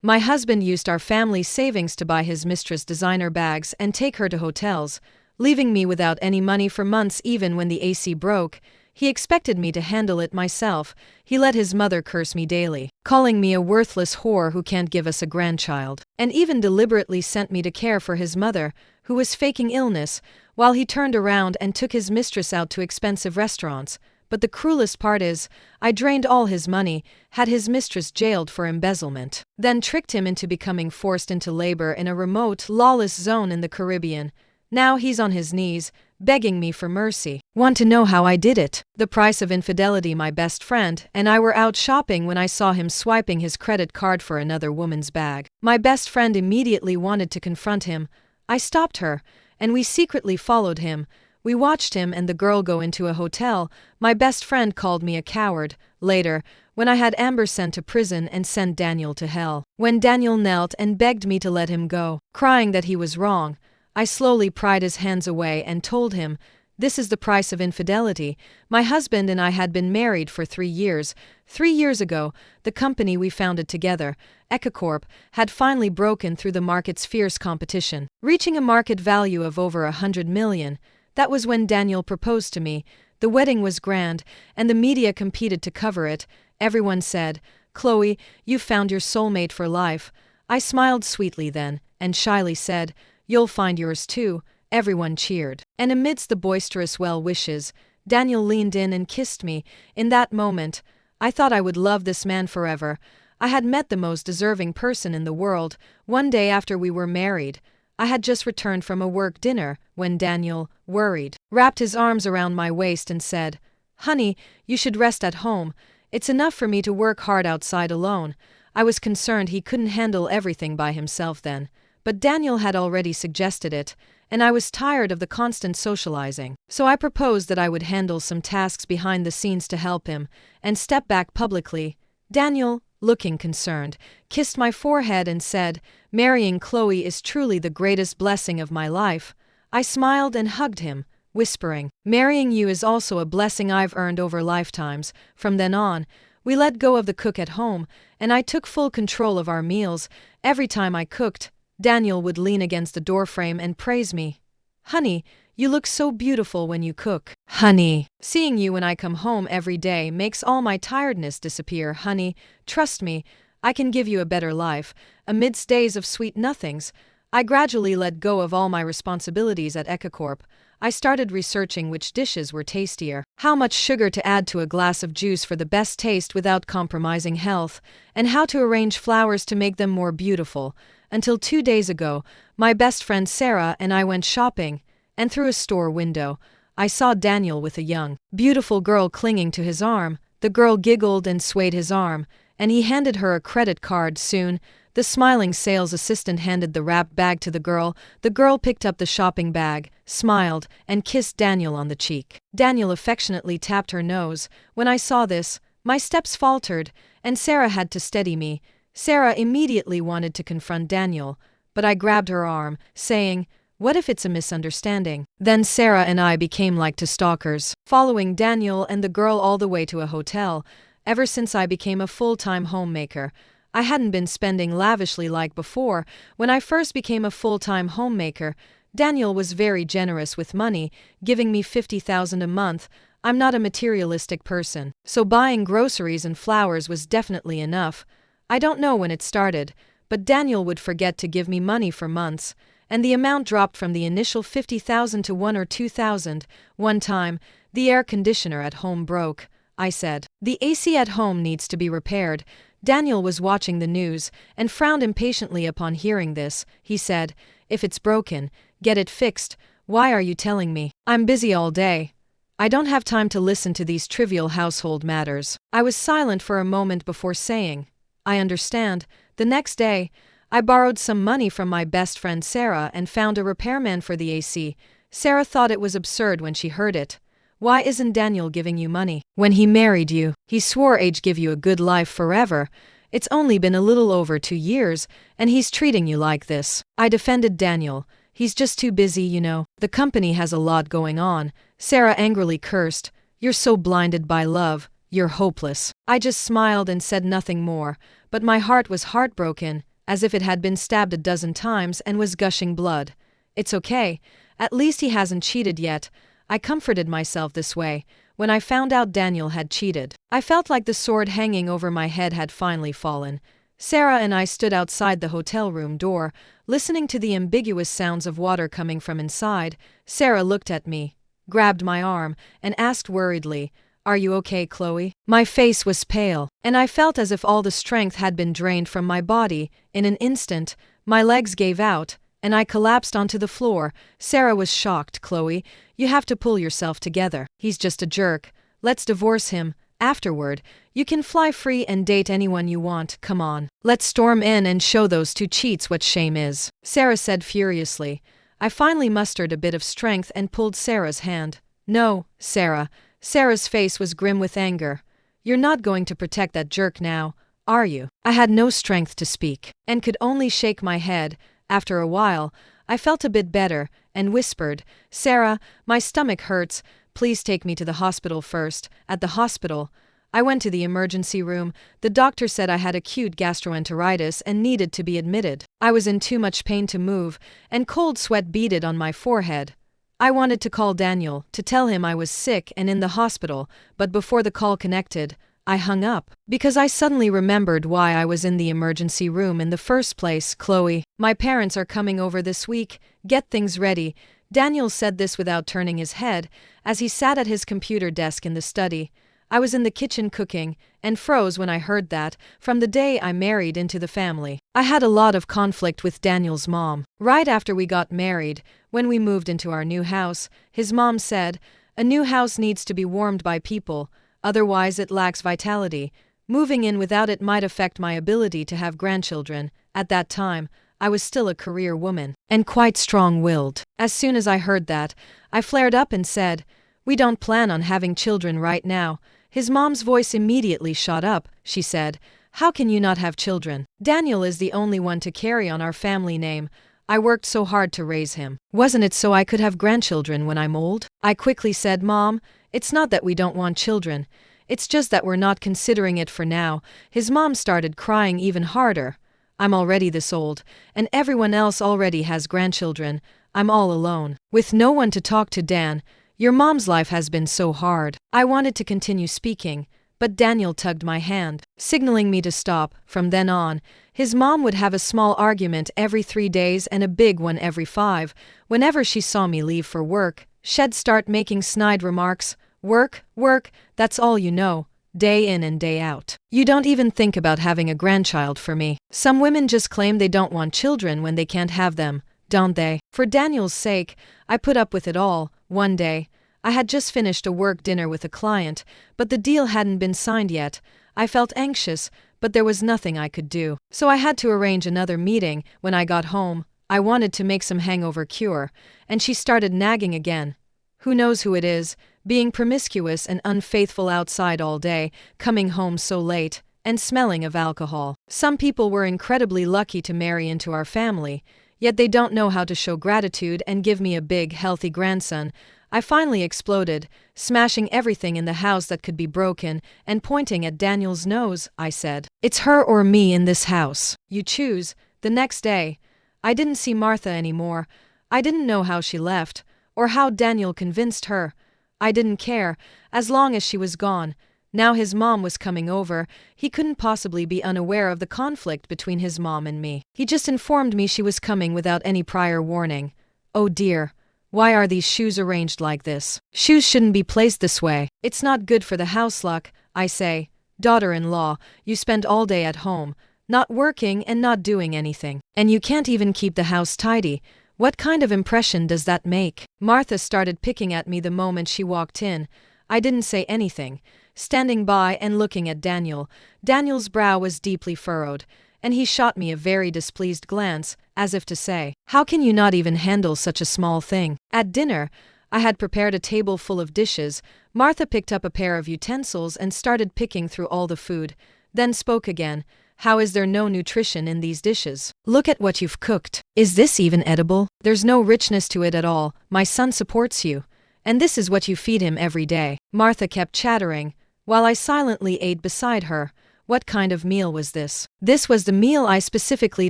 My husband used our family savings to buy his mistress designer bags and take her to hotels, leaving me without any money for months. Even when the AC broke, he expected me to handle it myself. He let his mother curse me daily, calling me a worthless whore who can't give us a grandchild, and even deliberately sent me to care for his mother, who was faking illness, while he turned around and took his mistress out to expensive restaurants. But the cruelest part is, I drained all his money, had his mistress jailed for embezzlement, then tricked him into becoming forced into labor in a remote, lawless zone in the Caribbean. Now he's on his knees, begging me for mercy. Want to know how I did it? The price of infidelity. My best friend and I were out shopping when I saw him swiping his credit card for another woman's bag. My best friend immediately wanted to confront him. I stopped her, and we secretly followed him. We watched him and the girl go into a hotel. My best friend called me a coward. Later, when I had Amber sent to prison and sent Daniel to hell. When Daniel knelt and begged me to let him go, crying that he was wrong, I slowly pried his hands away and told him, "This is the price of infidelity." My husband and I had been married for 3 years. 3 years ago, the company we founded together, EcoCorp, had finally broken through the market's fierce competition, reaching a market value of over $100 million. That was when Daniel proposed to me. The wedding was grand, and the media competed to cover it. Everyone said, "Chloe, you've found your soulmate for life." I smiled sweetly then, and shyly said, "You'll find yours too." Everyone cheered. And amidst the boisterous well-wishes, Daniel leaned in and kissed me. In that moment, I thought I would love this man forever. I had met the most deserving person in the world. One day after we were married, I had just returned from a work dinner when Daniel, worried, wrapped his arms around my waist and said, "Honey, you should rest at home. It's enough for me to work hard outside alone." I was concerned he couldn't handle everything by himself then, but Daniel had already suggested it, and I was tired of the constant socializing. So I proposed that I would handle some tasks behind the scenes to help him, and step back publicly. Daniel, looking concerned, kissed my forehead and said, "Marrying Chloe is truly the greatest blessing of my life." I smiled and hugged him, whispering, "Marrying you is also a blessing I've earned over lifetimes." From then on, we let go of the cook at home, and I took full control of our meals. Every time I cooked, Daniel would lean against the doorframe and praise me. "Honey, you look so beautiful when you cook." "Honey, seeing you when I come home every day makes all my tiredness disappear." "Honey, trust me, I can give you a better life." Amidst days of sweet nothings, I gradually let go of all my responsibilities at EcoCorp. I started researching which dishes were tastier, how much sugar to add to a glass of juice for the best taste without compromising health, and how to arrange flowers to make them more beautiful. Until 2 days ago, my best friend Sarah and I went shopping, and through a store window, I saw Daniel with a young, beautiful girl clinging to his arm. The girl giggled and swayed his arm, and he handed her a credit card. Soon, the smiling sales assistant handed the wrapped bag to the girl. The girl picked up the shopping bag, smiled, and kissed Daniel on the cheek. Daniel affectionately tapped her nose. When I saw this, my steps faltered, and Sarah had to steady me. Sarah immediately wanted to confront Daniel, but I grabbed her arm, saying, "What if it's a misunderstanding?" Then Sarah and I became like two stalkers, following Daniel and the girl all the way to a hotel. Ever since I became a full-time homemaker, I hadn't been spending lavishly like before. When I first became a full-time homemaker, Daniel was very generous with money, giving me $50,000 a month. I'm not a materialistic person, so buying groceries and flowers was definitely enough. I don't know when it started, but Daniel would forget to give me money for months, and the amount dropped from the initial $50,000 to $1,000 or $2,000. One time, the air conditioner at home broke. I said, "The AC at home needs to be repaired." Daniel was watching the news and frowned impatiently upon hearing this. He said, "If it's broken, get it fixed. Why are you telling me? I'm busy all day. I don't have time to listen to these trivial household matters." I was silent for a moment before saying, "I understand." The next day, I borrowed some money from my best friend Sarah and found a repairman for the AC. Sarah thought it was absurd when she heard it. "Why isn't Daniel giving you money? When he married you, he swore he'd give you a good life forever. It's only been a little over 2 years, and he's treating you like this." I defended Daniel. "He's just too busy, you know. The company has a lot going on." Sarah angrily cursed, "You're so blinded by love. You're hopeless." I just smiled and said nothing more, but my heart was heartbroken. as if it had been stabbed a dozen times and was gushing blood. It's okay. At least he hasn't cheated yet. I comforted myself this way. When I found out Daniel had cheated, I felt like the sword hanging over my head had finally fallen. Sarah and I stood outside the hotel room door, listening to the ambiguous sounds of water coming from inside. Sarah looked at me, grabbed my arm, and asked worriedly, "Are you okay, Chloe?" My face was pale, and I felt as if all the strength had been drained from my body. In an instant, my legs gave out, and I collapsed onto the floor. Sarah was shocked. "Chloe, you have to pull yourself together. He's just a jerk. Let's divorce him. Afterward, you can fly free and date anyone you want. Come on. Let's storm in and show those two cheats what shame is," Sarah said furiously. I finally mustered a bit of strength and pulled Sarah's hand. "No, Sarah." Sarah's face was grim with anger. "You're not going to protect that jerk now, are you?" I had no strength to speak, and could only shake my head. After a while, I felt a bit better, and whispered, "Sarah, my stomach hurts. Please take me to the hospital first." At the hospital, I went to the emergency room. The doctor said I had acute gastroenteritis and needed to be admitted. I was in too much pain to move, and cold sweat beaded on my forehead. I wanted to call Daniel, to tell him I was sick and in the hospital, but before the call connected, I hung up, because I suddenly remembered why I was in the emergency room in the first place. "Chloe, my parents are coming over this week. Get things ready." Daniel said this without turning his head, as he sat at his computer desk in the study. I was in the kitchen cooking, and froze when I heard that. From the day I married into the family, I had a lot of conflict with Daniel's mom. Right after we got married, when we moved into our new house, his mom said, "A new house needs to be warmed by people, otherwise it lacks vitality. Moving in without it might affect my ability to have grandchildren." At that time, I was still a career woman, and quite strong-willed. As soon as I heard that, I flared up and said, "We don't plan on having children right now." His mom's voice immediately shot up. She said, "How can you not have children? Daniel is the only one to carry on our family name. I worked so hard to raise him. Wasn't it so I could have grandchildren when I'm old?" I quickly said, "Mom, it's not that we don't want children. It's just that we're not considering it for now." His mom started crying even harder. "I'm already this old, and everyone else already has grandchildren. I'm all alone, with no one to talk to. Dan, your mom's life has been so hard." I wanted to continue speaking, but Daniel tugged my hand, signaling me to stop. From then on, his mom would have a small argument every 3 days and a big one every 5. Whenever she saw me leave for work, she'd start making snide remarks. "Work, work, that's all you know, day in and day out. You don't even think about having a grandchild for me." Some women just claim they don't want children when they can't have them, don't they? For Daniel's sake, I put up with it all. One day, I had just finished a work dinner with a client, but the deal hadn't been signed yet. I felt anxious, but there was nothing I could do. So I had to arrange another meeting. When I got home, I wanted to make some hangover cure, and she started nagging again. Who knows who it is, being promiscuous and unfaithful outside all day, coming home so late, and smelling of alcohol. Some people were incredibly lucky to marry into our family, yet they don't know how to show gratitude and give me a big, healthy grandson. I finally exploded, smashing everything in the house that could be broken, and pointing at Daniel's nose. I said, "It's her or me in this house. You choose." The next day, I didn't see Martha anymore. I didn't know how she left, or how Daniel convinced her. I didn't care, as long as she was gone. Now his mom was coming over. He couldn't possibly be unaware of the conflict between his mom and me. He just informed me she was coming without any prior warning. Oh dear. Why are these shoes arranged like this? Shoes shouldn't be placed this way. It's not good for the house luck. I say, "Daughter-in-law, you spend all day at home, not working and not doing anything. And you can't even keep the house tidy. What kind of impression does that make?" Martha started picking at me the moment she walked in. I didn't say anything, standing by and looking at Daniel. Daniel's brow was deeply furrowed, and he shot me a very displeased glance, as if to say, "How can you not even handle such a small thing?" At dinner, I had prepared a table full of dishes. Martha picked up a pair of utensils and started picking through all the food, then spoke again. "How is there no nutrition in these dishes? Look at what you've cooked. Is this even edible? There's no richness to it at all. My son supports you, and this is what you feed him every day." Martha kept chattering, while I silently ate beside her. What kind of meal was this? This was the meal I specifically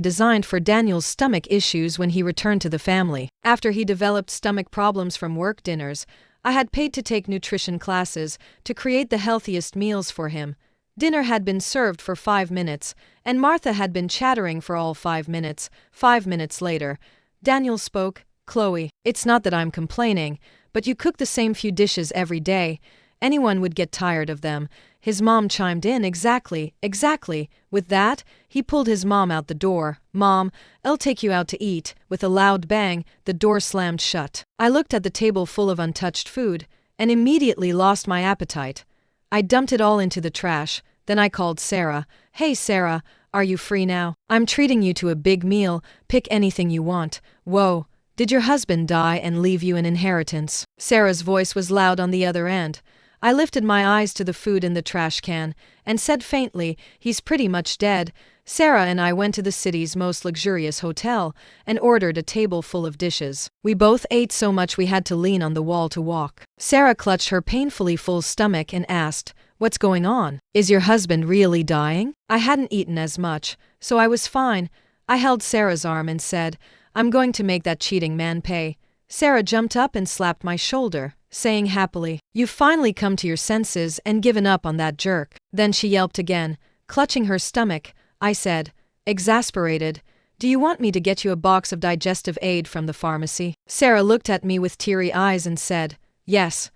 designed for Daniel's stomach issues when he returned to the family. After he developed stomach problems from work dinners, I had paid to take nutrition classes to create the healthiest meals for him. Dinner had been served for 5 minutes, and Martha had been chattering for all 5 minutes. 5 minutes later, Daniel spoke. Chloe, it's not that I'm complaining, but you cook the same few dishes every day. Anyone would get tired of them. His mom chimed in. Exactly. With that, he pulled his mom out the door. Mom, I'll take you out to eat. With a loud bang, the door slammed shut. I looked at the table full of untouched food, and immediately lost my appetite. I dumped it all into the trash. Then I called Sarah. Hey Sarah, are you free now? I'm treating you to a big meal. Pick anything you want. Whoa, did your husband die and leave you an inheritance? Sarah's voice was loud on the other end. I lifted my eyes to the food in the trash can, and said faintly, he's pretty much dead. Sarah and I went to the city's most luxurious hotel, and ordered a table full of dishes. We both ate so much we had to lean on the wall to walk. Sarah clutched her painfully full stomach and asked, what's going on? Is your husband really dying? I hadn't eaten as much, so I was fine. I held Sarah's arm and said, I'm going to make that cheating man pay. Sarah jumped up and slapped my shoulder, saying happily, you've finally come to your senses and given up on that jerk. Then she yelped again, clutching her stomach. I said, exasperated, do you want me to get you a box of digestive aid from the pharmacy? Sarah looked at me with teary eyes and said, yes.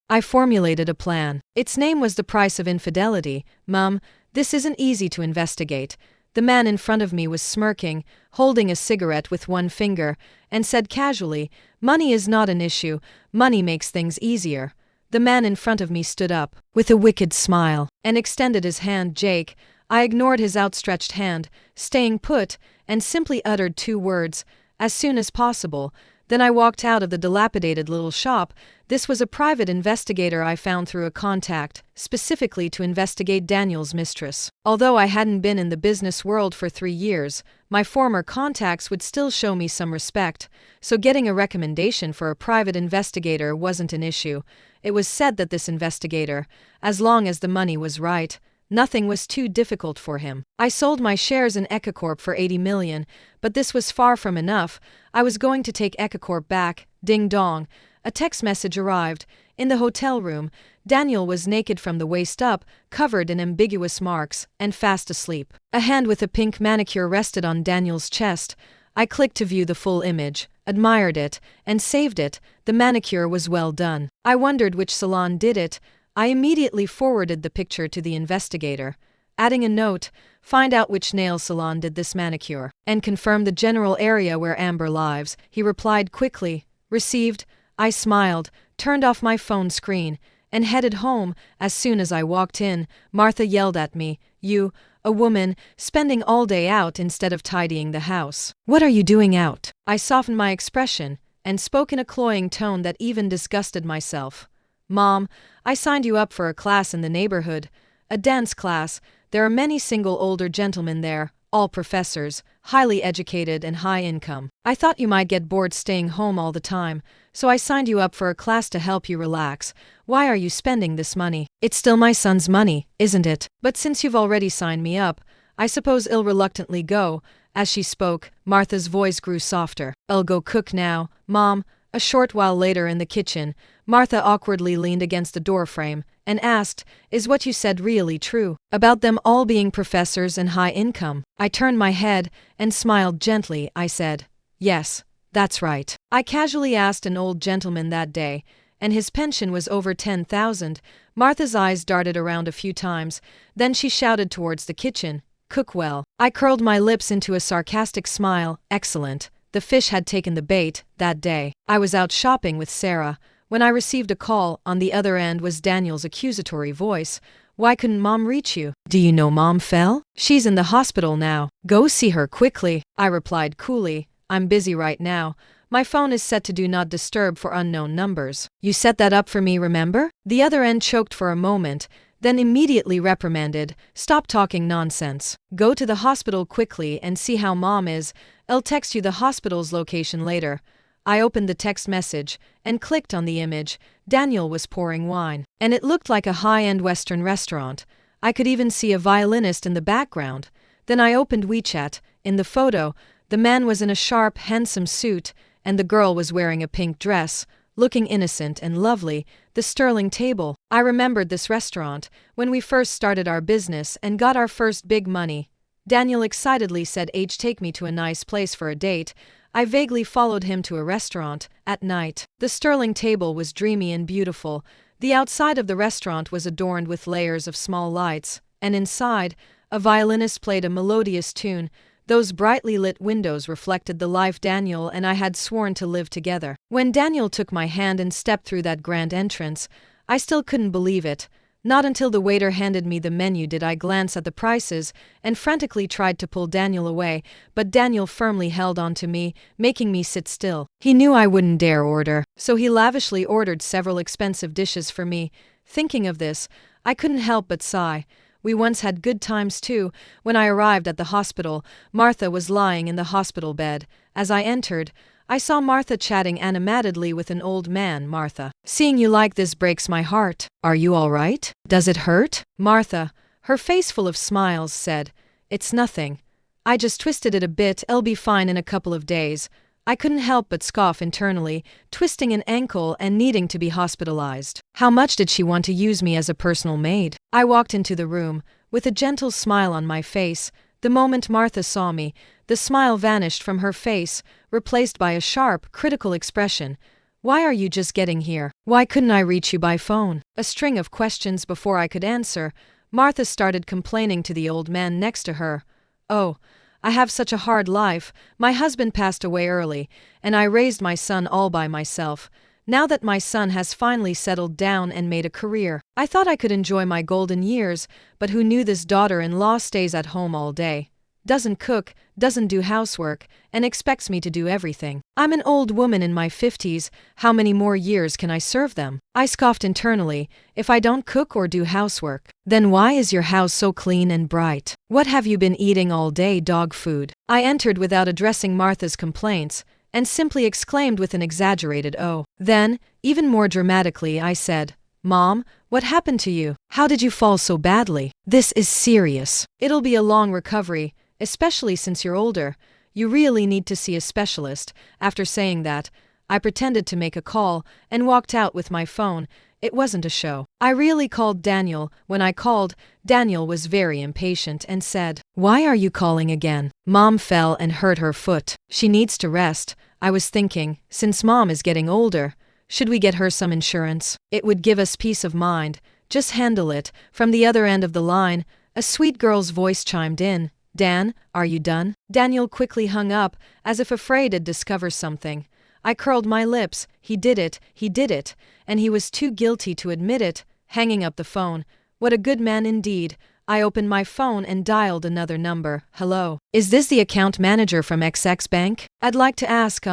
I formulated a plan. Its name was the price of infidelity. Mum, this isn't easy to investigate. The man in front of me was smirking, holding a cigarette with one finger, and said casually, money is not an issue, money makes things easier. The man in front of me stood up, with a wicked smile, and extended his hand. Jake. I ignored his outstretched hand, staying put, and simply uttered 2 words, as soon as possible. Then I walked out of the dilapidated little shop. This was a private investigator I found through a contact, specifically to investigate Daniel's mistress. Although I hadn't been in the business world for 3 years, my former contacts would still show me some respect, so getting a recommendation for a private investigator wasn't an issue. It was said that this investigator, as long as the money was right, nothing was too difficult for him. I sold my shares in Ecocorp for $80 million, but this was far from enough. I was going to take Ecocorp back. Ding dong. A text message arrived. In the hotel room, Daniel was naked from the waist up, covered in ambiguous marks, and fast asleep. A hand with a pink manicure rested on Daniel's chest. I clicked to view the full image, admired it, and saved it. The manicure was well done. I wondered which salon did it. I immediately forwarded the picture to the investigator, adding a note, find out which nail salon did this manicure, and confirm the general area where Amber lives. He replied quickly, received. I smiled, turned off my phone screen, and headed home. As soon as I walked in, Martha yelled at me, you, a woman, spending all day out instead of tidying the house. What are you doing out? I softened my expression, and spoke in a cloying tone that even disgusted myself. Mom, I signed you up for a class in the neighborhood. A dance class. There are many single older gentlemen there, all professors, highly educated and high income. I thought you might get bored staying home all the time, so I signed you up for a class to help you relax. Why are you spending this money? It's still my son's money, isn't it? But since you've already signed me up, I suppose I'll reluctantly go. As she spoke, Martha's voice grew softer. I'll go cook now, Mom. A short while later in the kitchen, Martha awkwardly leaned against the doorframe and asked, is what you said really true? About them all being professors and high income? I turned my head and smiled gently. I said, yes, that's right. I casually asked an old gentleman that day, and his pension was over 10,000. Martha's eyes darted around a few times, then she shouted towards the kitchen, cook well. I curled my lips into a sarcastic smile. Excellent. The fish had taken the bait. That day, I was out shopping with Sarah, when I received a call. On the other end was Daniel's accusatory voice. Why couldn't Mom reach you? Do you know Mom fell? She's in the hospital now. Go see her quickly. I replied coolly, I'm busy right now. My phone is set to do not disturb for unknown numbers. You set that up for me, remember? The other end choked for a moment, then immediately reprimanded, stop talking nonsense. Go to the hospital quickly and see how Mom is. I'll text you the hospital's location later. I opened the text message and clicked on the image. Daniel was pouring wine, and it looked like a high-end Western restaurant. I could even see a violinist in the background. Then I opened WeChat. In the photo, the man was in a sharp, handsome suit, and the girl was wearing a pink dress, looking innocent and lovely. The Sterling Table. I remembered this restaurant, when we first started our business and got our first big money. Daniel excitedly said take me to a nice place for a date. I vaguely followed him to a restaurant. At night, the Sterling Table was dreamy and beautiful. The outside of the restaurant was adorned with layers of small lights, and inside, a violinist played a melodious tune. Those brightly lit windows reflected the life Daniel and I had sworn to live together. When Daniel took my hand and stepped through that grand entrance, I still couldn't believe it. Not until the waiter handed me the menu did I glance at the prices and frantically tried to pull Daniel away, but Daniel firmly held on to me, making me sit still. He knew I wouldn't dare order, so he lavishly ordered several expensive dishes for me. Thinking of this, I couldn't help but sigh. We once had good times too. When I arrived at the hospital, Martha was lying in the hospital bed. As I entered, I saw Martha chatting animatedly with an old man. Martha, seeing you like this breaks my heart. Are you all right? Does it hurt? Martha, her face full of smiles, said, It's nothing. I just twisted it a bit. I'll be fine in a couple of days. I couldn't help but scoff internally, twisting an ankle and needing to be hospitalized. How much did she want to use me as a personal maid? I walked into the room, with a gentle smile on my face. The moment Martha saw me, the smile vanished from her face, replaced by a sharp, critical expression. Why are you just getting here? Why couldn't I reach you by phone? A string of questions before I could answer, Martha started complaining to the old man next to her. Oh, I have such a hard life. My husband passed away early, and I raised my son all by myself. Now that my son has finally settled down and made a career, I thought I could enjoy my golden years, but who knew this daughter-in-law stays at home all day, doesn't cook, doesn't do housework, and expects me to do everything. I'm an old woman in my 50s, how many more years can I serve them? I scoffed internally. If I don't cook or do housework, then why is your house so clean and bright? What have you been eating all day? Dog food. I entered without addressing Martha's complaints, and simply exclaimed with an exaggerated oh. Then, even more dramatically, I said, Mom, what happened to you? How did you fall so badly? This is serious. It'll be a long recovery, especially since you're older. You really need to see a specialist. After saying that, I pretended to make a call and walked out with my phone. It wasn't a show. I really called Daniel. When I called, Daniel was very impatient and said, Why are you calling again? Mom fell and hurt her foot. She needs to rest. I was thinking, since Mom is getting older, should we get her some insurance? It would give us peace of mind. Just handle it. From the other end of the line, a sweet girl's voice chimed in. Dan, are you done? Daniel quickly hung up, as if afraid to discover something. I curled my lips. He did it, and he was too guilty to admit it. Hanging up the phone. What a good man indeed. I opened my phone and dialed another number. Hello. Is this the account manager from XX Bank? I'd like to ask,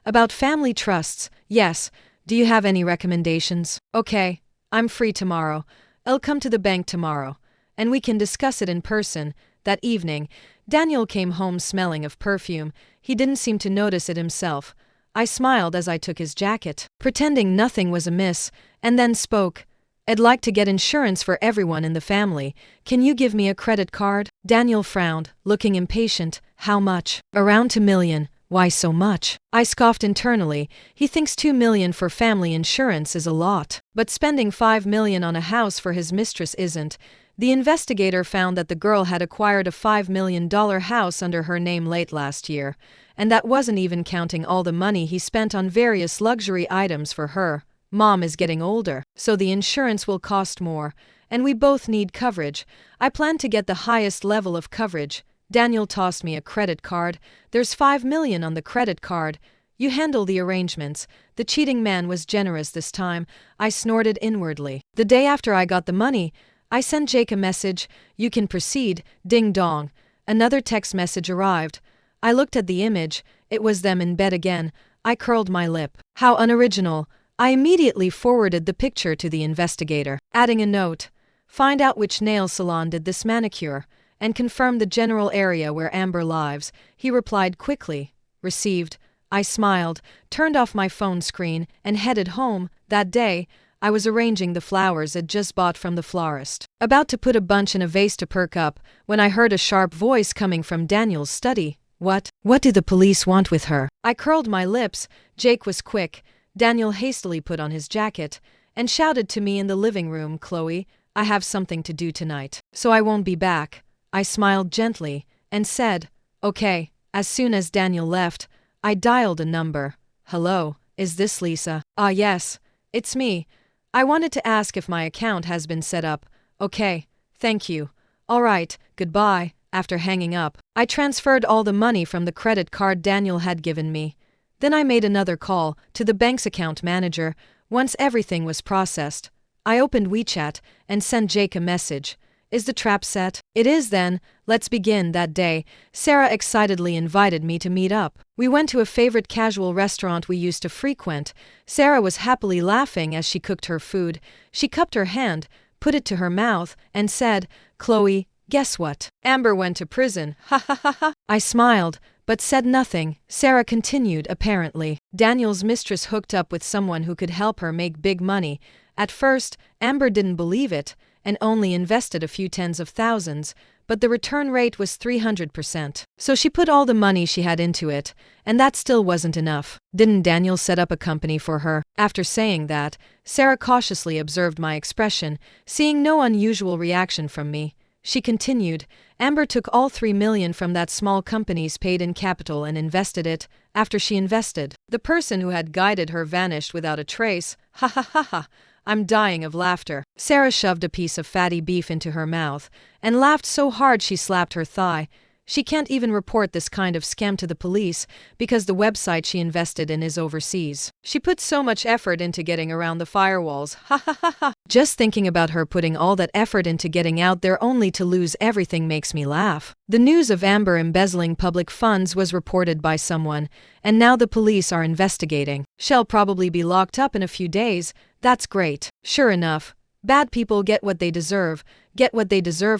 about family trusts. Yes. Do you have any recommendations? Okay. I'm free tomorrow. I'll come to the bank tomorrow, and we can discuss it in person. That evening, Daniel came home smelling of perfume. He didn't seem to notice it himself. I smiled as I took his jacket, pretending nothing was amiss, and then spoke. I'd like to get insurance for everyone in the family. Can you give me a credit card? Daniel frowned, looking impatient. How much? Around $2 million. Why so much? I scoffed internally. He thinks $2 million for family insurance is a lot. But spending $5 million on a house for his mistress isn't. The investigator found that the girl had acquired a $5 million house under her name late last year, and that wasn't even counting all the money he spent on various luxury items for her. Mom is getting older, so the insurance will cost more, and we both need coverage. I plan to get the highest level of coverage. Daniel tossed me a credit card. There's $5 million on the credit card. You handle the arrangements. The cheating man was generous this time. I snorted inwardly. The day after I got the money, I sent Jake a message. You can proceed. Ding dong. Another text message arrived. I looked at the image. It was them in bed again. I curled my lip. How unoriginal. I immediately forwarded the picture to the investigator, adding a note. Find out which nail salon did this manicure, and confirm the general area where Amber lives. He replied quickly. Received. I smiled, turned off my phone screen, and headed home. That day, I was arranging the flowers I'd just bought from the florist. about to put a bunch in a vase to perk up, when I heard a sharp voice coming from Daniel's study. What do the police want with her? I curled my lips. Jake was quick. Daniel hastily put on his jacket and shouted to me in the living room, Chloe, I have something to do tonight, so I won't be back. I smiled gently and said, okay. As soon as Daniel left, I dialed a number. Hello, is this Lisa? Ah yes, it's me. I wanted to ask if my account has been set up. Okay, thank you. All right, goodbye. After hanging up, I transferred all the money from the credit card Daniel had given me. Then I made another call to the bank's account manager. Once everything was processed, I opened WeChat and sent Jake a message. Is the trap set? It is then. Let's begin. That day, Sarah excitedly invited me to meet up. We went to a favorite casual restaurant we used to frequent. Sarah was happily laughing as she cooked her food. She cupped her hand, put it to her mouth, and said, Chloe, guess what? Amber went to prison. Ha ha ha ha. I smiled, but said nothing. Sarah continued, apparently. Daniel's mistress hooked up with someone who could help her make big money. At first, Amber didn't believe it, and only invested a few tens of thousands, but the return rate was 300%. So she put all the money she had into it, and that still wasn't enough. Didn't Daniel set up a company for her? After saying that, Sarah cautiously observed my expression, seeing no unusual reaction from me. She continued, Amber took all $3 million from that small company's paid-in capital and invested it. After she invested, the person who had guided her vanished without a trace. Ha ha ha ha. I'm dying of laughter. Sarah shoved a piece of fatty beef into her mouth and laughed so hard she slapped her thigh. She can't even report this kind of scam to the police because the website she invested in is overseas. She put so much effort into getting around the firewalls. Ha ha ha ha. Just thinking about her putting all that effort into getting out there only to lose everything makes me laugh. The news of Amber embezzling public funds was reported by someone, and now the police are investigating. She'll probably be locked up in a few days. That's great. Sure enough, bad people get what they deserve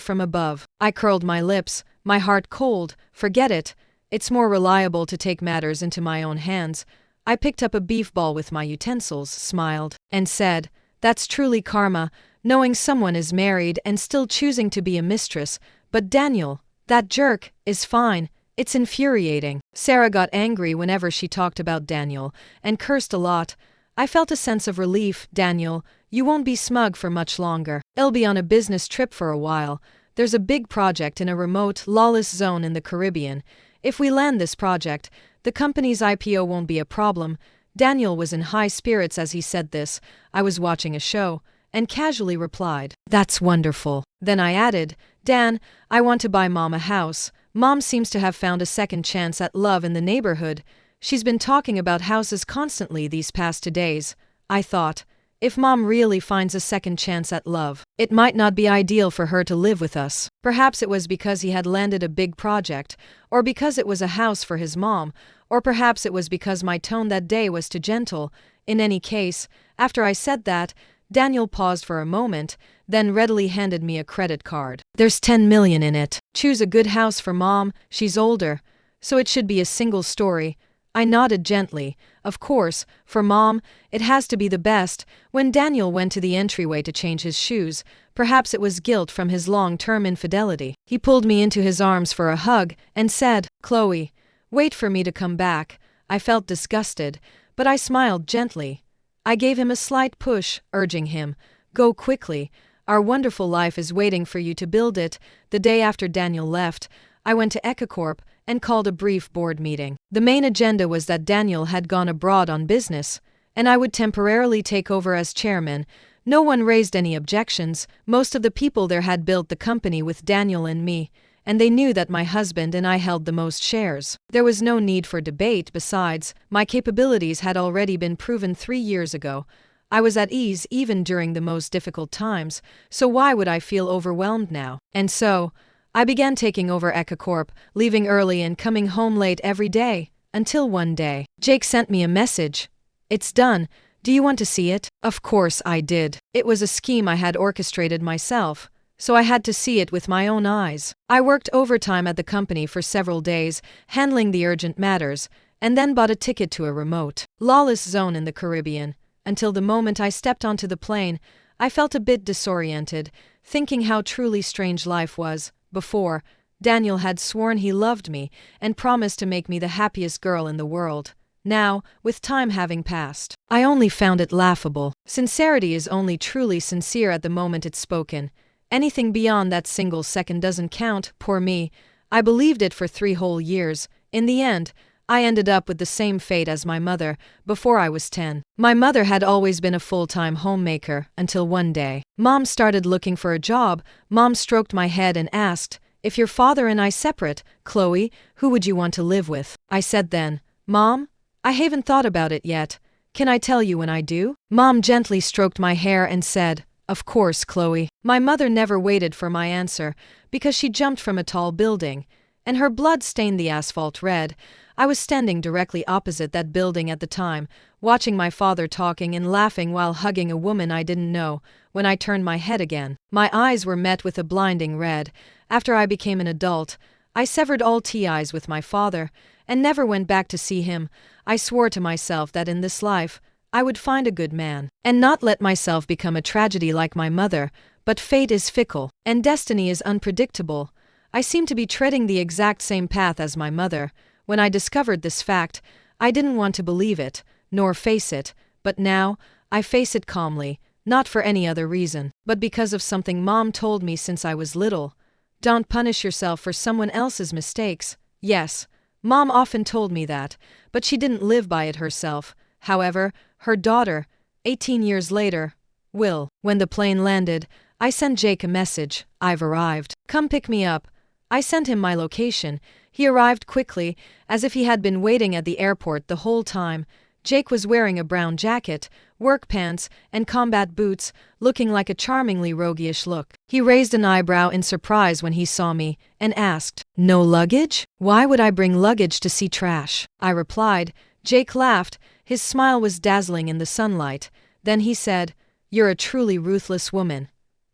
from above. I curled my lips, my heart cold. Forget it. It's more reliable to take matters into my own hands. I picked up a beef ball with my utensils, smiled, and said, that's truly karma, knowing someone is married and still choosing to be a mistress. But Daniel, that jerk, is fine. It's infuriating. Sarah got angry whenever she talked about Daniel, and cursed a lot. I felt a sense of relief. Daniel, you won't be smug for much longer. I'll be on a business trip for a while. There's a big project in a remote, lawless zone in the Caribbean. If we land this project, the company's IPO won't be a problem. Daniel was in high spirits as he said this. I was watching a show, and casually replied, that's wonderful. Then I added, Dan, I want to buy Mom a house. Mom seems to have found a second chance at love in the neighborhood. She's been talking about houses constantly these past 2 days. I thought, if Mom really finds a second chance at love, it might not be ideal for her to live with us. Perhaps it was because he had landed a big project, or because it was a house for his mom, or perhaps it was because my tone that day was too gentle. In any case, after I said that, Daniel paused for a moment, then readily handed me a credit card. There's 10 million in it. Choose a good house for Mom. She's older, so it should be a single story. I nodded gently. Of course, for Mom, it has to be the best. When Daniel went to the entryway to change his shoes, perhaps it was guilt from his long-term infidelity, he pulled me into his arms for a hug and said, Chloe, wait for me to come back. I felt disgusted, but I smiled gently. I gave him a slight push, urging him, go quickly. Our wonderful life is waiting for you to build it. The day after Daniel left, I went to EcoCorp and called a brief board meeting. The main agenda was that Daniel had gone abroad on business, and I would temporarily take over as chairman. No one raised any objections. Most of the people there had built the company with Daniel and me, and they knew that my husband and I held the most shares. There was no need for debate. Besides, my capabilities had already been proven 3 years ago. I was at ease even during the most difficult times, so why would I feel overwhelmed now? And so, I began taking over EcoCorp, leaving early and coming home late every day, until one day, Jake sent me a message. It's done. Do you want to see it? Of course I did. It was a scheme I had orchestrated myself, so I had to see it with my own eyes. I worked overtime at the company for several days, handling the urgent matters, and then bought a ticket to a remote, lawless zone in the Caribbean. Until the moment I stepped onto the plane, I felt a bit disoriented. thinking how truly strange life was. Before, Daniel had sworn he loved me and promised to make me the happiest girl in the world. Now, with time having passed, I only found it laughable. Sincerity is only truly sincere at the moment it's spoken. Anything beyond that single second doesn't count. Poor me. I believed it for 3 whole years. In the end, I ended up with the same fate as my mother before I was 10. My mother had always been a full-time homemaker until one day Mom started looking for a job. Mom stroked my head and asked, "If your father and I separate, Chloe, who would you want to live with?" I said then, "Mom, I haven't thought about it yet. Can I tell you when I do?" Mom gently stroked my hair and said, "Of course, Chloe." My mother never waited for my answer because she jumped from a tall building, and her blood stained the asphalt red. I was standing directly opposite that building at the time, watching my father talking and laughing while hugging a woman I didn't know. When I turned my head again, my eyes were met with a blinding red. After I became an adult, I severed all ties with my father and never went back to see him. I swore to myself that in this life, I would find a good man and not let myself become a tragedy like my mother. But fate is fickle and destiny is unpredictable. I seem to be treading the exact same path as my mother. When I discovered this fact, I didn't want to believe it, nor face it, but now, I face it calmly, not for any other reason, but because of something Mom told me since I was little. Don't punish yourself for someone else's mistakes. Yes, Mom often told me that, but she didn't live by it herself. However, her daughter, 18 years later, will. When the plane landed, I sent Jake a message, "I've arrived. Come pick me up." I sent him my location. He arrived quickly, as if he had been waiting at the airport the whole time. Jake was wearing a brown jacket, work pants, and combat boots, looking like a charmingly roguish look. He raised an eyebrow in surprise when he saw me, and asked, "No luggage? Why would I bring luggage to see trash?" I replied. Jake laughed. His smile was dazzling in the sunlight. Then he said, "You're a truly ruthless woman."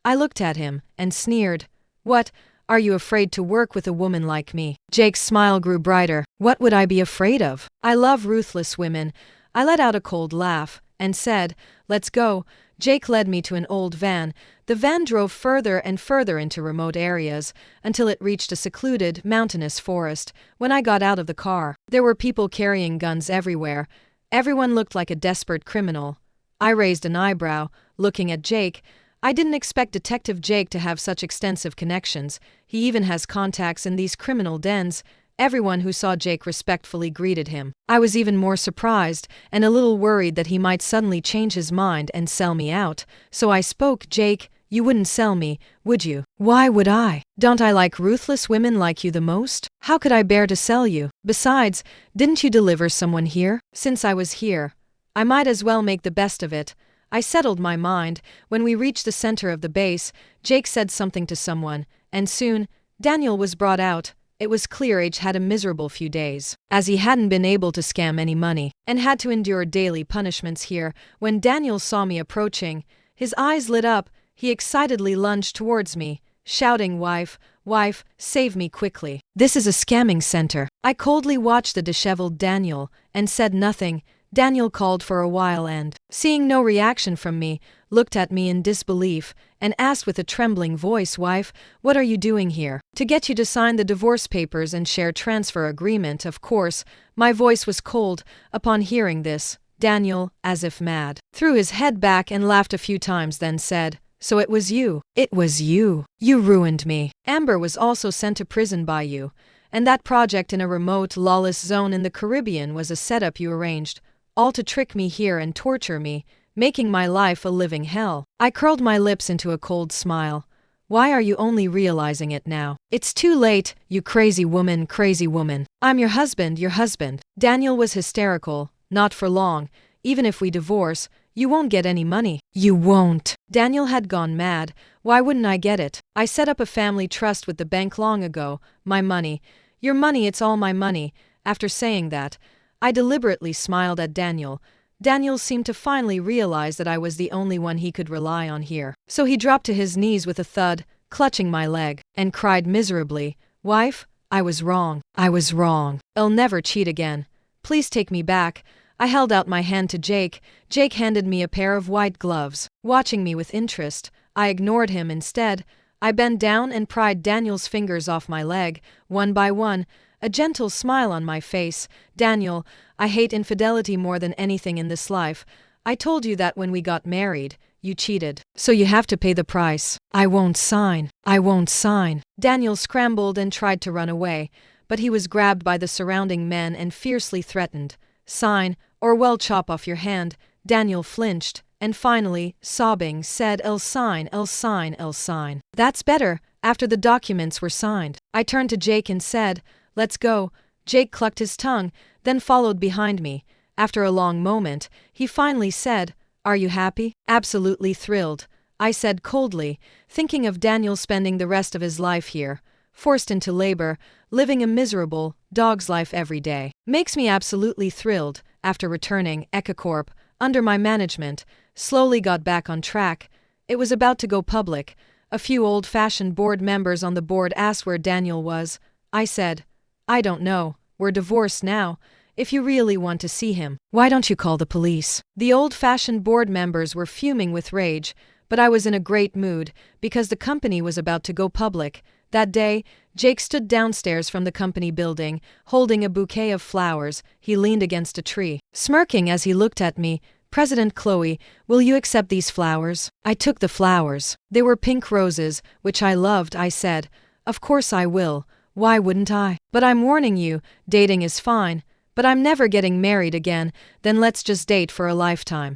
I looked at him and sneered. "What? Are you afraid to work with a woman like me?" Jake's smile grew brighter. "What would I be afraid of? I love ruthless women." I let out a cold laugh and said, "Let's go." Jake led me to an old van. The van drove further and further into remote areas until it reached a secluded, mountainous forest. When I got out of the car, there were people carrying guns everywhere. Everyone looked like a desperate criminal. I raised an eyebrow, looking at Jake. I didn't expect Detective Jake to have such extensive connections. He even has contacts in these criminal dens. Everyone who saw Jake respectfully greeted him. I was even more surprised and a little worried that he might suddenly change his mind and sell me out. So I spoke. "Jake, you wouldn't sell me, would you?" "Why would I? Don't I like ruthless women like you the most? How could I bear to sell you? Besides, didn't you deliver someone here?" "Since I was here, I might as well make the best of it." I settled my mind. When we reached the center of the base, Jake said something to someone, and soon, Daniel was brought out. It was clear H had a miserable few days, as he hadn't been able to scam any money, and had to endure daily punishments here. When Daniel saw me approaching, his eyes lit up. He excitedly lunged towards me, shouting, "Wife, wife, save me quickly. This is a scamming center." I coldly watched the disheveled Daniel, and said nothing. Daniel called for a while and, seeing no reaction from me, looked at me in disbelief, and asked with a trembling voice, "Wife, what are you doing here?" "To get you to sign the divorce papers and share transfer agreement, of course." My voice was cold. Upon hearing this, Daniel, as if mad, threw his head back and laughed a few times, then said, "So it was you. It was you. You ruined me. Amber was also sent to prison by you. And that project in a remote, lawless zone in the Caribbean was a setup you arranged, all to trick me here and torture me, making my life a living hell." I curled my lips into a cold smile. "Why are you only realizing it now? It's too late, you crazy woman, crazy woman. I'm your husband, your husband." Daniel was hysterical. "Not for long. Even if we divorce, you won't get any money." "You won't." Daniel had gone mad. "Why wouldn't I get it? I set up a family trust with the bank long ago. My money. Your money, it's all my money." After saying that, I deliberately smiled at Daniel. Daniel seemed to finally realize that I was the only one he could rely on here. So he dropped to his knees with a thud, clutching my leg, and cried miserably, "Wife, I was wrong. I was wrong. I'll never cheat again. Please take me back." I held out my hand to Jake. Jake handed me a pair of white gloves. Watching me with interest, I ignored him instead. I bent down and pried Daniel's fingers off my leg, one by one, a gentle smile on my face. Daniel, I hate infidelity more than anything in this life. I told you that when we got married. You cheated. So you have to pay the price. I won't sign. I won't sign. Daniel scrambled and tried to run away, but he was grabbed by the surrounding men and fiercely threatened. Sign, or we'll chop off your hand. Daniel flinched, and finally, sobbing, said, I'll sign, I'll sign, I'll sign. That's better. After the documents were signed, I turned to Jake and said, let's go. Jake clucked his tongue, then followed behind me. After a long moment, he finally said, are you happy? Absolutely thrilled, I said coldly, thinking of Daniel spending the rest of his life here, forced into labor, living a miserable, dog's life every day. Makes me absolutely thrilled. After returning, EcaCorp, under my management, slowly got back on track. It was about to go public. A few old-fashioned board members on the board asked where Daniel was. I said, I don't know, we're divorced now. If you really want to see him, why don't you call the police? The old-fashioned board members were fuming with rage, but I was in a great mood because the company was about to go public. That day, Jake stood downstairs from the company building, holding a bouquet of flowers. He leaned against a tree, smirking as he looked at me. President Chloe, will you accept these flowers? I took the flowers. They were pink roses, which I loved. I said, of course I will. Why wouldn't I? But I'm warning you, dating is fine. But I'm never getting married again, then let's just date for a lifetime.